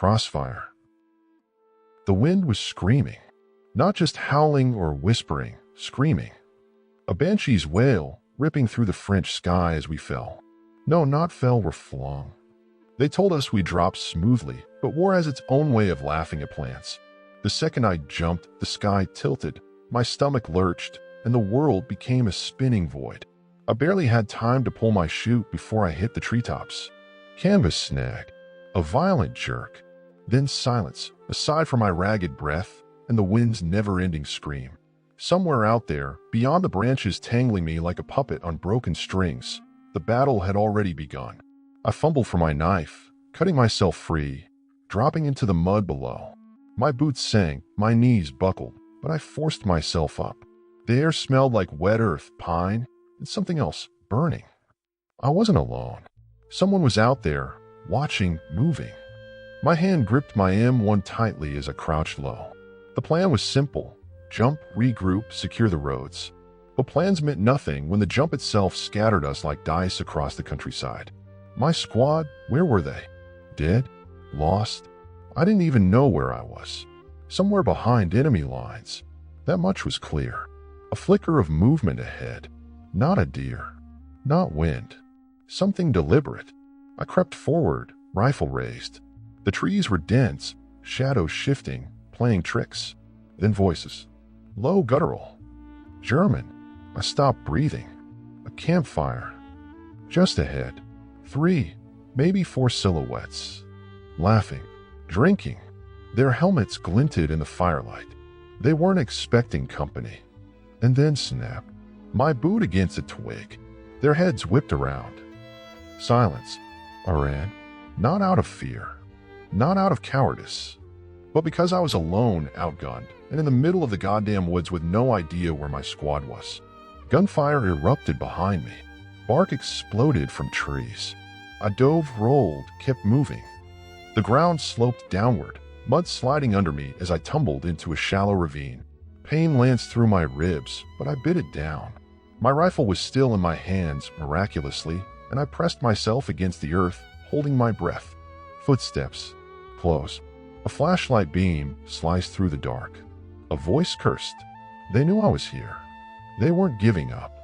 Crossfire. The wind was screaming, not just howling or whispering, screaming. A banshee's wail ripping through the French sky as we fell. No, not fell, were flung. They told us we dropped smoothly, but war has its own way of laughing at plants. The second I jumped, the sky tilted, my stomach lurched, and the world became a spinning void. I barely had time to pull my chute before I hit the treetops. Canvas snagged. A violent jerk. Then silence, aside from my ragged breath and the wind's never-ending scream. Somewhere out there, beyond the branches tangling me like a puppet on broken strings, the battle had already begun. I fumbled for my knife, cutting myself free, dropping into the mud below. My boots sank, my knees buckled, but I forced myself up. The air smelled like wet earth, pine, and something else, burning. I wasn't alone. Someone was out there, watching, moving. My hand gripped my M1 tightly as I crouched low. The plan was simple: jump, regroup, secure the roads. But plans meant nothing when the jump itself scattered us like dice across the countryside. My squad, where were they? Dead? Lost? I didn't even know where I was. Somewhere behind enemy lines. That much was clear. A flicker of movement ahead. Not a deer. Not wind. Something deliberate. I crept forward, rifle raised. The trees were dense, shadows shifting, playing tricks. Then voices. Low, guttural. German. I stopped breathing. A campfire. Just ahead. 3, maybe 4 silhouettes. Laughing. Drinking. Their helmets glinted in the firelight. They weren't expecting company. And then snap. My boot against a twig. Their heads whipped around. Silence. I ran. Not out of fear. Not out of cowardice. But because I was alone, outgunned, and in the middle of the goddamn woods with no idea where my squad was. Gunfire erupted behind me. Bark exploded from trees. I dove, rolled, kept moving. The ground sloped downward, mud sliding under me as I tumbled into a shallow ravine. Pain lanced through my ribs, but I bit it down. My rifle was still in my hands, miraculously, and I pressed myself against the earth, holding my breath. Footsteps. Close. A flashlight beam sliced through the dark. A voice cursed. They knew I was here. They weren't giving up.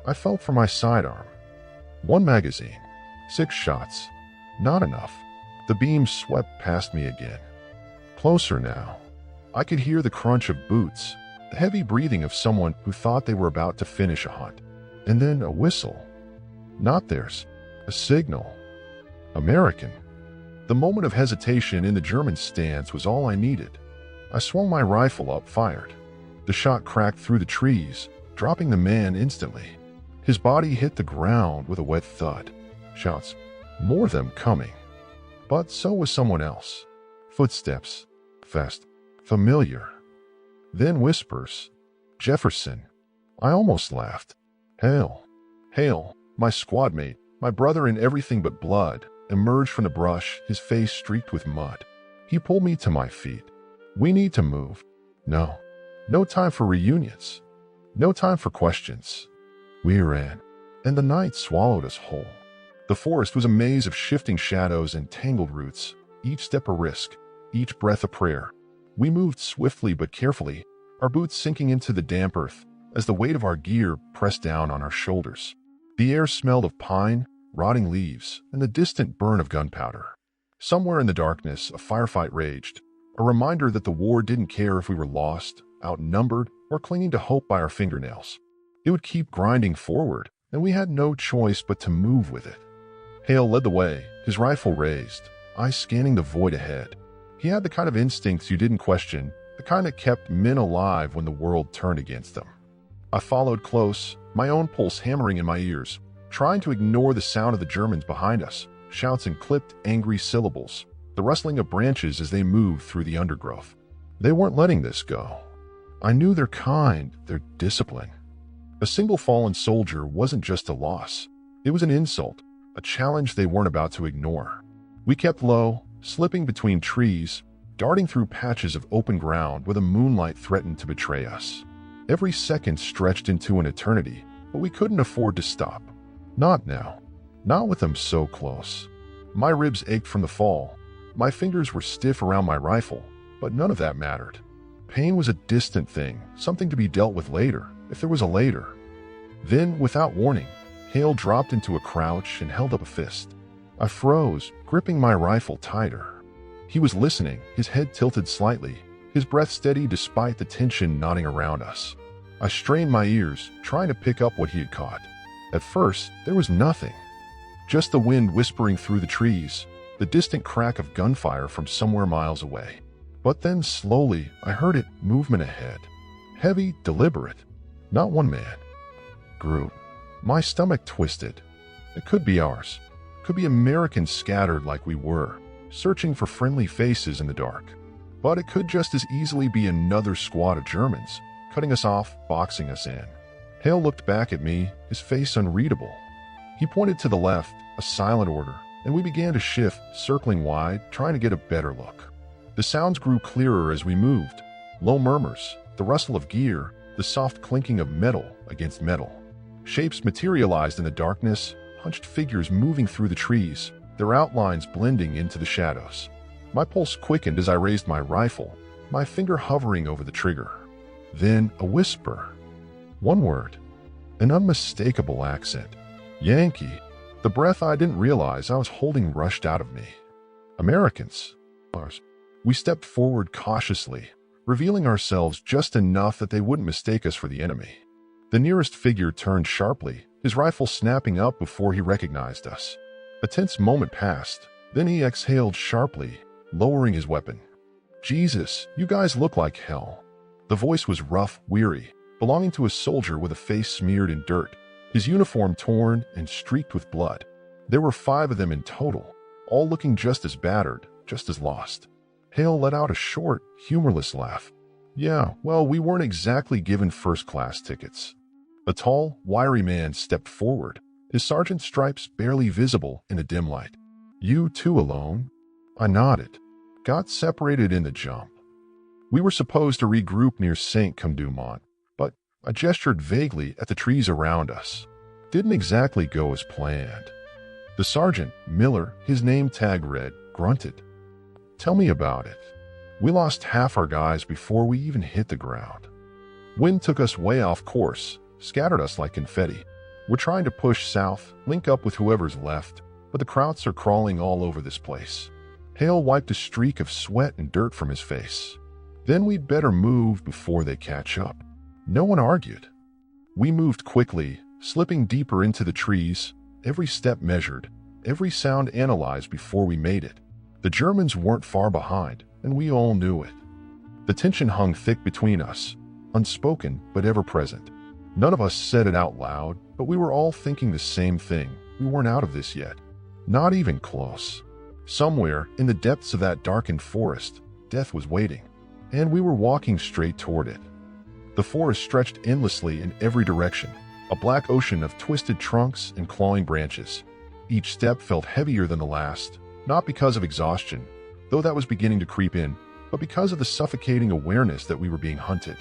I felt for my sidearm. 1 magazine. 6 shots. Not enough. The beam swept past me again. Closer now. I could hear the crunch of boots, the heavy breathing of someone who thought they were about to finish a hunt. And then a whistle. Not theirs. A signal. American. The moment of hesitation in the German stance was all I needed. I swung my rifle up, fired. The shot cracked through the trees, dropping the man instantly. His body hit the ground with a wet thud. Shots. More of them coming. But so was someone else. Footsteps. Fast. Familiar. Then whispers. Jefferson. I almost laughed. Hail. Hail. My squad mate, my brother in everything but blood, emerged from the brush, his face streaked with mud. He pulled me to my feet. We need to move. No. No time for reunions. No time for questions. We ran, and the night swallowed us whole. The forest was a maze of shifting shadows and tangled roots, each step a risk, each breath a prayer. We moved swiftly but carefully, our boots sinking into the damp earth as the weight of our gear pressed down on our shoulders. The air smelled of pine, rotting leaves, and the distant burn of gunpowder. Somewhere in the darkness, a firefight raged, a reminder that the war didn't care if we were lost, outnumbered, or clinging to hope by our fingernails. It would keep grinding forward, and we had no choice but to move with it. Hale led the way, his rifle raised, eyes scanning the void ahead. He had the kind of instincts you didn't question, the kind that kept men alive when the world turned against them. I followed close, my own pulse hammering in my ears, trying to ignore the sound of the Germans behind us, shouts and clipped, angry syllables, the rustling of branches as they moved through the undergrowth. They weren't letting this go. I knew their kind, their discipline. A single fallen soldier wasn't just a loss. It was an insult, a challenge they weren't about to ignore. We kept low, slipping between trees, darting through patches of open ground where the moonlight threatened to betray us. Every second stretched into an eternity, but we couldn't afford to stop. Not now. Not with them so close. My ribs ached from the fall. My fingers were stiff around my rifle, but none of that mattered. Pain was a distant thing, something to be dealt with later, if there was a later. Then, without warning, Hale dropped into a crouch and held up a fist. I froze, gripping my rifle tighter. He was listening, his head tilted slightly, his breath steady despite the tension knotting around us. I strained my ears, trying to pick up what he had caught. At first, there was nothing. Just the wind whispering through the trees, the distant crack of gunfire from somewhere miles away. But then slowly, I heard it, movement ahead. Heavy, deliberate. Not one man. Group. My stomach twisted. It could be ours. Could be Americans scattered like we were, searching for friendly faces in the dark. But it could just as easily be another squad of Germans, cutting us off, boxing us in. Hale looked back at me, his face unreadable. He pointed to the left, a silent order, and we began to shift, circling wide, trying to get a better look. The sounds grew clearer as we moved. Low murmurs, the rustle of gear, the soft clinking of metal against metal. Shapes materialized in the darkness, hunched figures moving through the trees, their outlines blending into the shadows. My pulse quickened as I raised my rifle, my finger hovering over the trigger. Then a whisper. One word. An unmistakable accent. Yankee. The breath I didn't realize I was holding rushed out of me. Americans. Ours. We stepped forward cautiously, revealing ourselves just enough that they wouldn't mistake us for the enemy. The nearest figure turned sharply, his rifle snapping up before he recognized us. A tense moment passed, then he exhaled sharply, lowering his weapon. Jesus, you guys look like hell. The voice was rough, weary, belonging to a soldier with a face smeared in dirt, his uniform torn and streaked with blood. There were 5 of them in total, all looking just as battered, just as lost. Hale let out a short, humorless laugh. Yeah, well, we weren't exactly given first-class tickets. A tall, wiry man stepped forward, his sergeant's stripes barely visible in the dim light. You too alone? I nodded. Got separated in the jump. We were supposed to regroup near Saint-Dumont, but I gestured vaguely at the trees around us. Didn't exactly go as planned. The sergeant, Miller, his name tag read, grunted. Tell me about it. We lost half our guys before we even hit the ground. Wind took us way off course, scattered us like confetti. We're trying to push south, link up with whoever's left, but the Krauts are crawling all over this place. Hale wiped a streak of sweat and dirt from his face. Then we'd better move before they catch up. No one argued. We moved quickly, slipping deeper into the trees, every step measured, every sound analyzed before we made it. The Germans weren't far behind, and we all knew it. The tension hung thick between us, unspoken but ever-present. None of us said it out loud, but we were all thinking the same thing. We weren't out of this yet. Not even close. Somewhere, in the depths of that darkened forest, death was waiting, and we were walking straight toward it. The forest stretched endlessly in every direction, a black ocean of twisted trunks and clawing branches. Each step felt heavier than the last, not because of exhaustion, though that was beginning to creep in, but because of the suffocating awareness that we were being hunted.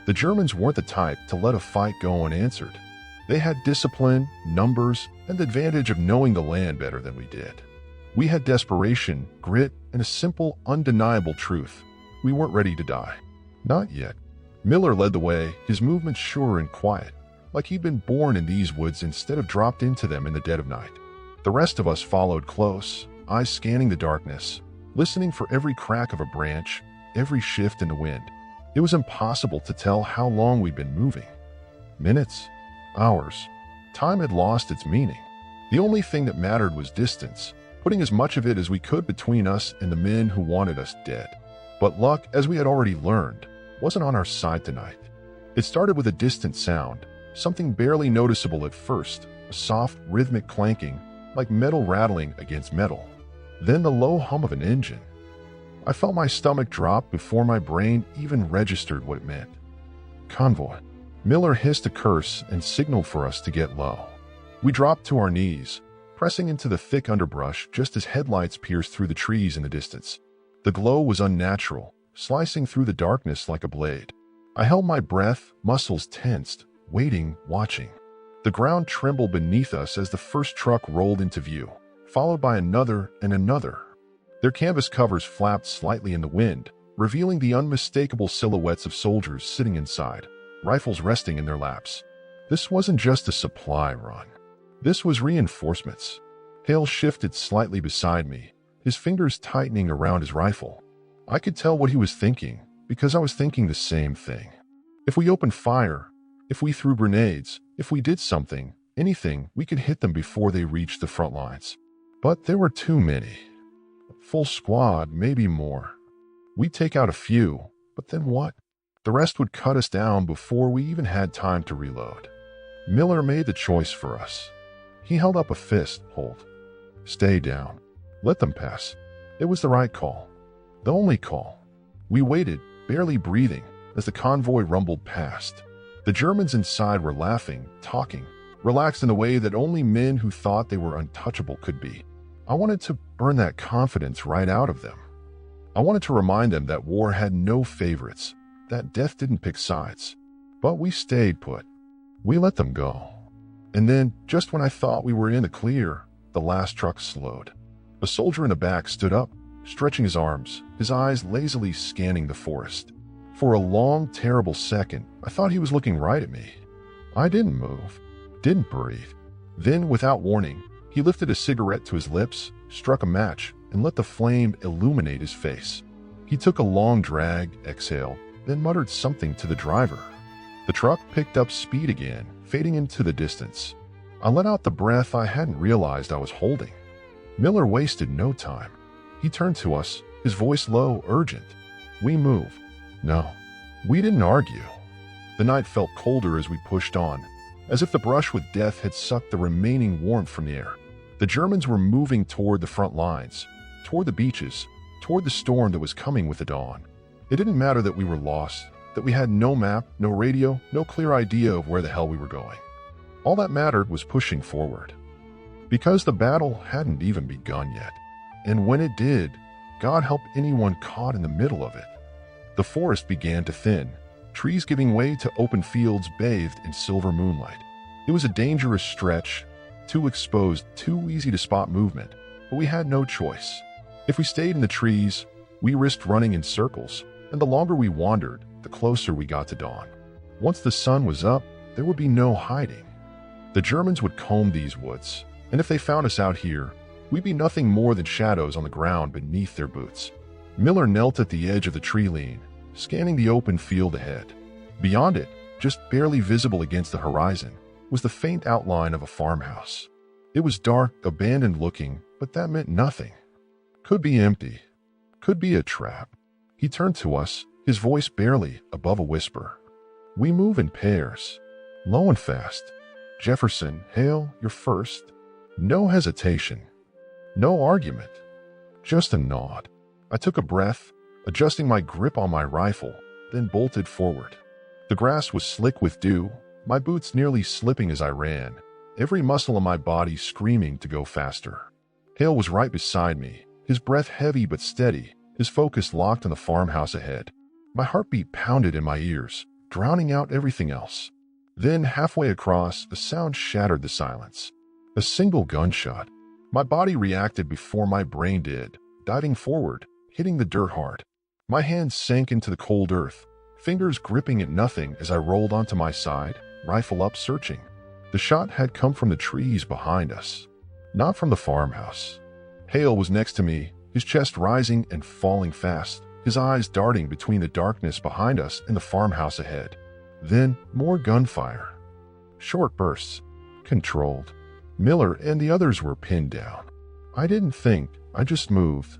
The Germans weren't the type to let a fight go unanswered. They had discipline, numbers, and the advantage of knowing the land better than we did. We had desperation, grit, and a simple, undeniable truth. We weren't ready to die. Not yet. Miller led the way, his movements sure and quiet, like he'd been born in these woods instead of dropped into them in the dead of night. The rest of us followed close, eyes scanning the darkness, listening for every crack of a branch, every shift in the wind. It was impossible to tell how long we'd been moving. Minutes? Hours? Time had lost its meaning. The only thing that mattered was distance, putting as much of it as we could between us and the men who wanted us dead. But luck, as we had already learned, wasn't on our side tonight. It started with a distant sound, something barely noticeable at first, a soft, rhythmic clanking, like metal rattling against metal. Then the low hum of an engine. I felt my stomach drop before my brain even registered what it meant. Convoy. Miller hissed a curse and signaled for us to get low. We dropped to our knees, pressing into the thick underbrush just as headlights pierced through the trees in the distance. The glow was unnatural, slicing through the darkness like a blade. I held my breath, muscles tensed, waiting, watching. The ground trembled beneath us as the first truck rolled into view, followed by another and another. Their canvas covers flapped slightly in the wind, revealing the unmistakable silhouettes of soldiers sitting inside, rifles resting in their laps. This wasn't just a supply run. This was reinforcements. Hale shifted slightly beside me, his fingers tightening around his rifle. I could tell what he was thinking, because I was thinking the same thing. If we opened fire, if we threw grenades, if we did something, anything, we could hit them before they reached the front lines. But there were too many. A full squad, maybe more. We'd take out a few, but then what? The rest would cut us down before we even had time to reload. Miller made the choice for us. He held up a fist. Hold. Stay down. Let them pass. It was the right call. The only call. We waited, barely breathing, as the convoy rumbled past. The Germans inside were laughing, talking, relaxed in a way that only men who thought they were untouchable could be. I wanted to burn that confidence right out of them. I wanted to remind them that war had no favorites, that death didn't pick sides. But we stayed put. We let them go. And then, just when I thought we were in the clear, the last truck slowed. A soldier in the back stood up, stretching his arms, his eyes lazily scanning the forest. For a long, terrible second, I thought he was looking right at me. I didn't move, didn't breathe. Then, without warning, he lifted a cigarette to his lips, struck a match, and let the flame illuminate his face. He took a long drag, exhale, then muttered something to the driver. The truck picked up speed again, fading into the distance. I let out the breath I hadn't realized I was holding. Miller wasted no time. He turned to us, his voice low, urgent. We move. No, we didn't argue. The night felt colder as we pushed on, as if the brush with death had sucked the remaining warmth from the air. The Germans were moving toward the front lines, toward the beaches, toward the storm that was coming with the dawn. It didn't matter that we were lost, that we had no map, no radio, no clear idea of where the hell we were going. All that mattered was pushing forward. Because the battle hadn't even begun yet. And when it did, God help anyone caught in the middle of it. The forest began to thin, trees giving way to open fields bathed in silver moonlight. It was a dangerous stretch, too exposed, too easy to spot movement, but we had no choice. If we stayed in the trees, we risked running in circles, and the longer we wandered, the closer we got to dawn. Once the sun was up, there would be no hiding. The Germans would comb these woods, and if they found us out here, we'd be nothing more than shadows on the ground beneath their boots. Miller knelt at the edge of the tree lean, scanning the open field ahead. Beyond it, just barely visible against the horizon, was the faint outline of a farmhouse. It was dark, abandoned looking, but that meant nothing. Could be empty. Could be a trap. He turned to us, his voice barely above a whisper. We move in pairs, low and fast. Jefferson, Hale, you're first. No hesitation. No argument. Just a nod. I took a breath, adjusting my grip on my rifle, then bolted forward. The grass was slick with dew, my boots nearly slipping as I ran, every muscle in my body screaming to go faster. Hale was right beside me, his breath heavy but steady, his focus locked on the farmhouse ahead. My heartbeat pounded in my ears, drowning out everything else. Then, halfway across, a sound shattered the silence. A single gunshot. My body reacted before my brain did, diving forward, hitting the dirt hard. My hands sank into the cold earth, fingers gripping at nothing as I rolled onto my side, rifle up searching. The shot had come from the trees behind us, not from the farmhouse. Hale was next to me, his chest rising and falling fast, his eyes darting between the darkness behind us and the farmhouse ahead. Then, more gunfire. Short bursts. Controlled. Miller and the others were pinned down. I didn't think, I just moved.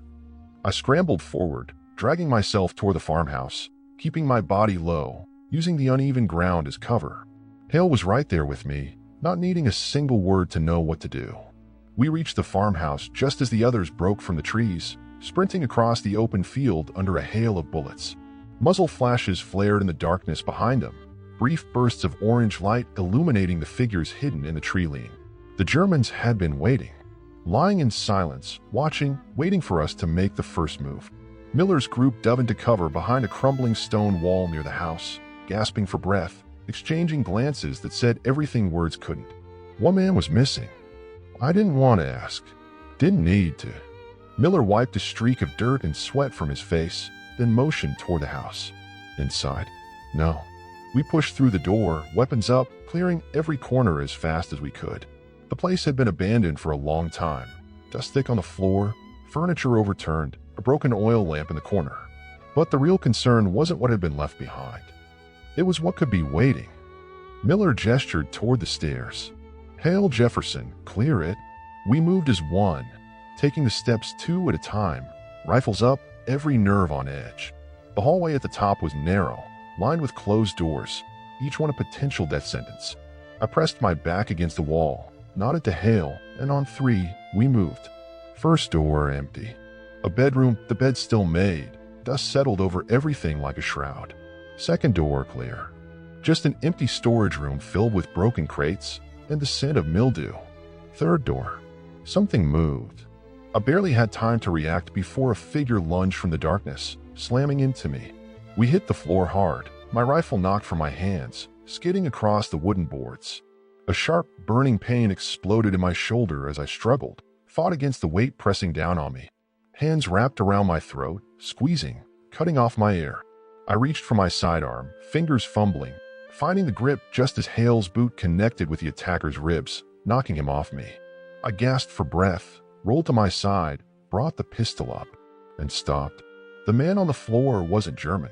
I scrambled forward, dragging myself toward the farmhouse, keeping my body low, using the uneven ground as cover. Hale was right there with me, not needing a single word to know what to do. We reached the farmhouse just as the others broke from the trees, sprinting across the open field under a hail of bullets. Muzzle flashes flared in the darkness behind them, brief bursts of orange light illuminating the figures hidden in the tree lean. The Germans had been waiting, lying in silence, watching, waiting for us to make the first move. Miller's group dove into cover behind a crumbling stone wall near the house, gasping for breath, exchanging glances that said everything words couldn't. One man was missing. I didn't want to ask. Didn't need to. Miller wiped a streak of dirt and sweat from his face, then motioned toward the house. Inside? No. We pushed through the door, weapons up, clearing every corner as fast as we could. The place had been abandoned for a long time. Dust thick on the floor, furniture overturned, a broken oil lamp in the corner. But the real concern wasn't what had been left behind. It was what could be waiting. Miller gestured toward the stairs. "Hail, Jefferson, clear it." We moved as one, taking the steps 2 at a time, rifles up, every nerve on edge. The hallway at the top was narrow, lined with closed doors, each one a potential death sentence. I pressed my back against the wall, nodded to Hale, and on 3, we moved. First door empty. A bedroom, the bed still made. Dust settled over everything like a shroud. Second door clear. Just an empty storage room filled with broken crates and the scent of mildew. Third door. Something moved. I barely had time to react before a figure lunged from the darkness, slamming into me. We hit the floor hard. My rifle knocked from my hands, skidding across the wooden boards. A sharp, burning pain exploded in my shoulder as I struggled, fought against the weight pressing down on me. Hands wrapped around my throat, squeezing, cutting off my air. I reached for my sidearm, fingers fumbling, finding the grip just as Hale's boot connected with the attacker's ribs, knocking him off me. I gasped for breath, rolled to my side, brought the pistol up, and stopped. The man on the floor wasn't German.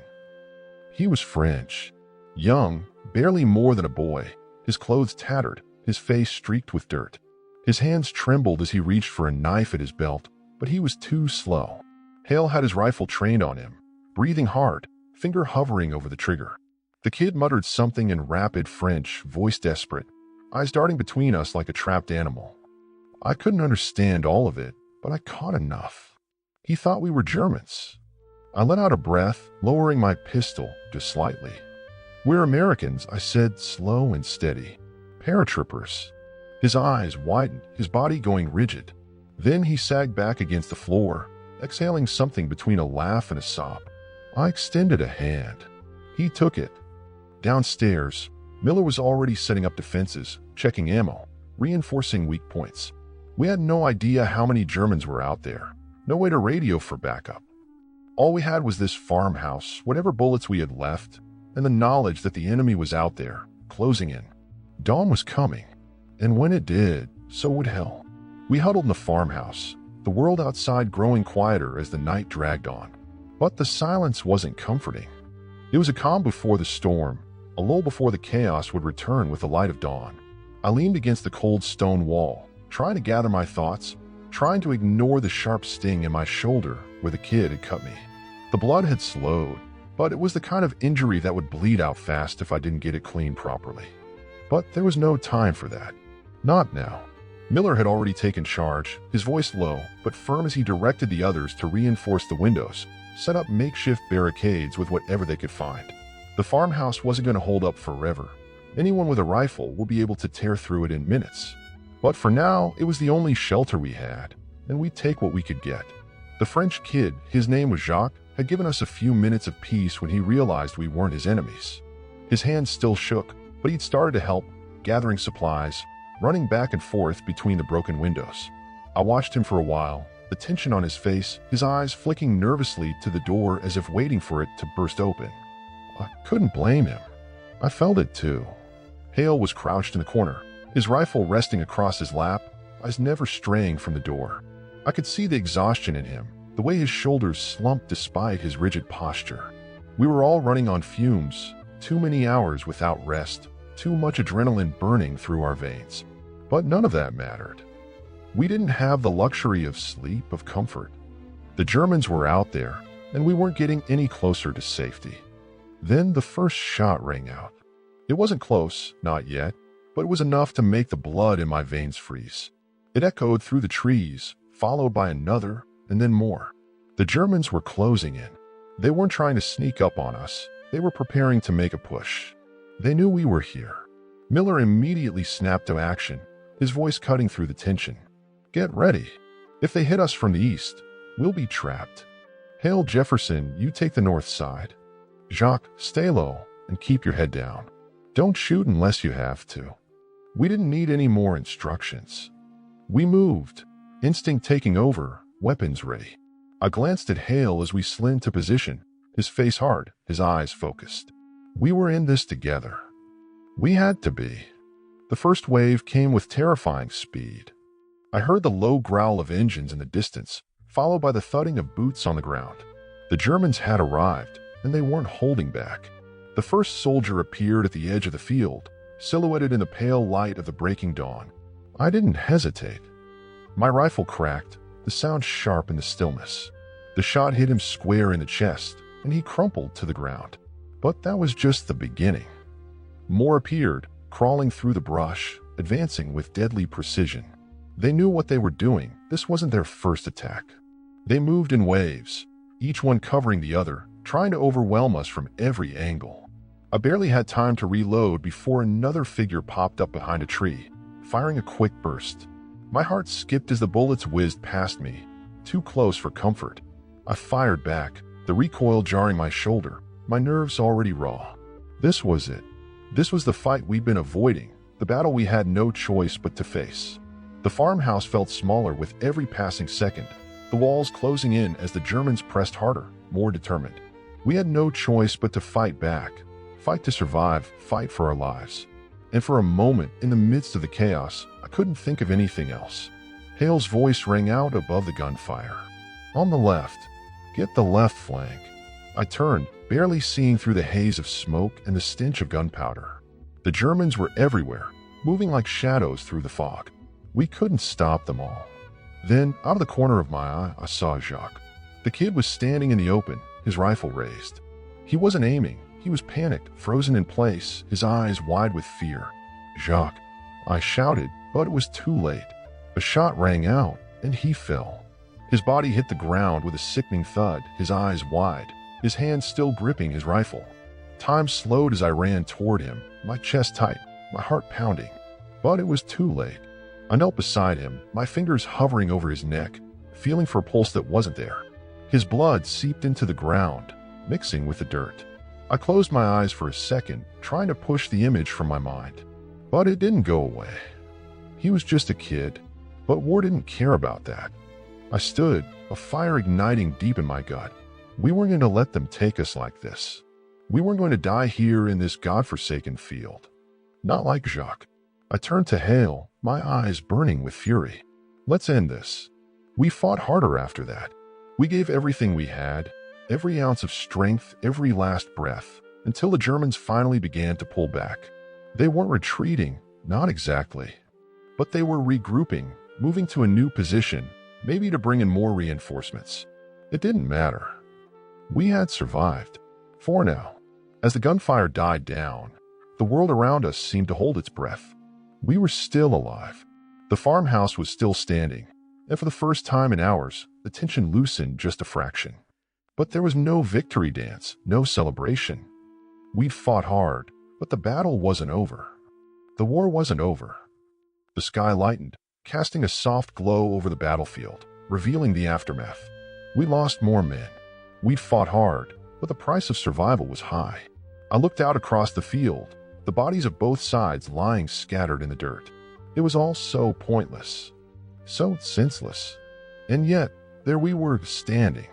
He was French. Young, barely more than a boy, his clothes tattered, his face streaked with dirt. His hands trembled as he reached for a knife at his belt, but he was too slow. Hale had his rifle trained on him, breathing hard, finger hovering over the trigger. The kid muttered something in rapid French, voice desperate, eyes darting between us like a trapped animal. I couldn't understand all of it, but I caught enough. He thought we were Germans. I let out a breath, lowering my pistol just slightly. "We're Americans," I said, slow and steady. "Paratroopers." His eyes widened, his body going rigid. Then he sagged back against the floor, exhaling something between a laugh and a sob. I extended a hand. He took it. Downstairs, Miller was already setting up defenses, checking ammo, reinforcing weak points. We had no idea how many Germans were out there, no way to radio for backup. All we had was this farmhouse, whatever bullets we had left, and the knowledge that the enemy was out there, closing in. Dawn was coming, and when it did, so would hell. We huddled in the farmhouse, the world outside growing quieter as the night dragged on. But the silence wasn't comforting. It was a calm before the storm, a lull before the chaos would return with the light of dawn. I leaned against the cold stone wall, trying to gather my thoughts, trying to ignore the sharp sting in my shoulder where the kid had cut me. The blood had slowed, but it was the kind of injury that would bleed out fast if I didn't get it cleaned properly. But there was no time for that. Not now. Miller had already taken charge, his voice low but firm as he directed the others to reinforce the windows, set up makeshift barricades with whatever they could find. The farmhouse wasn't going to hold up forever. Anyone with a rifle would be able to tear through it in minutes. But for now, it was the only shelter we had, and we'd take what we could get. The French kid, his name was Jacques, had given us a few minutes of peace when he realized we weren't his enemies. His hands still shook, but he'd started to help, gathering supplies, running back and forth between the broken windows. I watched him for a while, the tension on his face, his eyes flicking nervously to the door as if waiting for it to burst open. I couldn't blame him. I felt it too. Hale was crouched in the corner, his rifle resting across his lap, eyes never straying from the door. I could see the exhaustion in him, the way his shoulders slumped despite his rigid posture. We were all running on fumes, too many hours without rest, too much adrenaline burning through our veins. But none of that mattered. We didn't have the luxury of sleep, of comfort. The Germans were out there, and we weren't getting any closer to safety. Then the first shot rang out. It wasn't close, not yet, but it was enough to make the blood in my veins freeze. It echoed through the trees, followed by another, and then more. The Germans were closing in. They weren't trying to sneak up on us. They were preparing to make a push. They knew we were here. Miller immediately snapped to action, his voice cutting through the tension. "Get ready. If they hit us from the east, we'll be trapped. Hail, Jefferson, you take the north side. Jacques, stay low and keep your head down. Don't shoot unless you have to." We didn't need any more instructions. We moved, instinct taking over, weapons ready. I glanced at Hale as we slid into position, his face hard, his eyes focused. We were in this together. We had to be. The first wave came with terrifying speed. I heard the low growl of engines in the distance, followed by the thudding of boots on the ground. The Germans had arrived, and they weren't holding back. The first soldier appeared at the edge of the field, silhouetted in the pale light of the breaking dawn. I didn't hesitate. My rifle cracked, the sound sharp in the stillness. The shot hit him square in the chest, and he crumpled to the ground. But that was just the beginning. More appeared, crawling through the brush, advancing with deadly precision. They knew what they were doing. This wasn't their first attack. They moved in waves, each one covering the other, trying to overwhelm us from every angle. I barely had time to reload before another figure popped up behind a tree, firing a quick burst. My heart skipped as the bullets whizzed past me, too close for comfort. I fired back, the recoil jarring my shoulder, my nerves already raw. This was it. This was the fight we'd been avoiding, the battle we had no choice but to face. The farmhouse felt smaller with every passing second, the walls closing in as the Germans pressed harder, more determined. We had no choice but to fight back, fight to survive, fight for our lives. And for a moment, in the midst of the chaos, I couldn't think of anything else. Hale's voice rang out above the gunfire. On the left. Get the left flank. I turned, barely seeing through the haze of smoke and the stench of gunpowder. The Germans were everywhere, moving like shadows through the fog. We couldn't stop them all. Then, out of the corner of my eye, I saw Jacques. The kid was standing in the open, his rifle raised. He wasn't aiming. He was panicked, frozen in place, his eyes wide with fear. Jacques, I shouted, but it was too late. A shot rang out, and he fell. His body hit the ground with a sickening thud, his eyes wide, his hand still gripping his rifle. Time slowed as I ran toward him, my chest tight, my heart pounding. But it was too late. I knelt beside him, my fingers hovering over his neck, feeling for a pulse that wasn't there. His blood seeped into the ground, mixing with the dirt. I closed my eyes for a second, trying to push the image from my mind. But it didn't go away. He was just a kid, but war didn't care about that. I stood, a fire igniting deep in my gut. We weren't going to let them take us like this. We weren't going to die here in this godforsaken field. Not like Jacques. I turned to Hale, my eyes burning with fury. Let's end this. We fought harder after that. We gave everything we had, every ounce of strength, every last breath, until the Germans finally began to pull back. They weren't retreating, not exactly. But they were regrouping, moving to a new position, maybe to bring in more reinforcements. It didn't matter. We had survived. For now. As the gunfire died down, the world around us seemed to hold its breath. We were still alive. The farmhouse was still standing, and for the first time in hours, the tension loosened just a fraction. But there was no victory dance, no celebration. We'd fought hard, but the battle wasn't over. The war wasn't over. The sky lightened, casting a soft glow over the battlefield, revealing the aftermath. We lost more men. We'd fought hard, but the price of survival was high. I looked out across the field, the bodies of both sides lying scattered in the dirt. It was all so pointless, so senseless. And yet, there we were standing.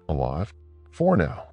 Alive? For now.